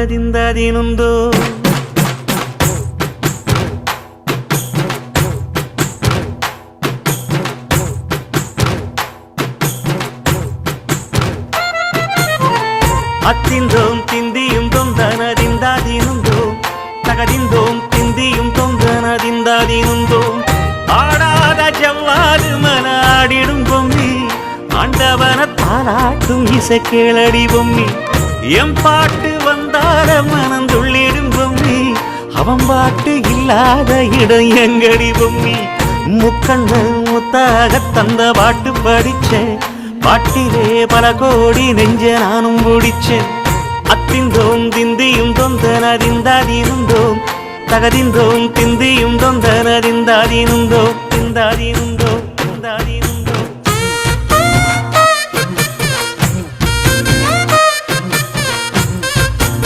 ದಿಂದದಿನುಂದು அத்திந்தோம் திந்தியும் தொந்தனதிந்தாதினுந்தோ தகதிந்தோம் திந்தியும் தொந்தனதிந்தாதினுந்தோ ஆடாத ஜவ்வாது மனாடிடும் பொம்மி ஆண்டவன தாளாட்டும் இசை கேளடி பொம்மி எம் பாட்டு வந்தார மனந்துள்ளிடும் பொம்மி அவன் பாட்டு இல்லாத இடம் எங்கடி பொம்மி முக்கண்ணு முத்தாக தந்த பாட்டு படிச்சேன் பாட்டிலே பல கோடி நெஞ்ச நானும் பிடிச்சேன் அத்திந்தோம் திந்தியும் தொந்தனதிந்தாதினுந்தோம் தகதிந்தோம் திந்தியும் தொந்தனதிந்தாதினுந்தோம் திந்தாதினுந்தோம்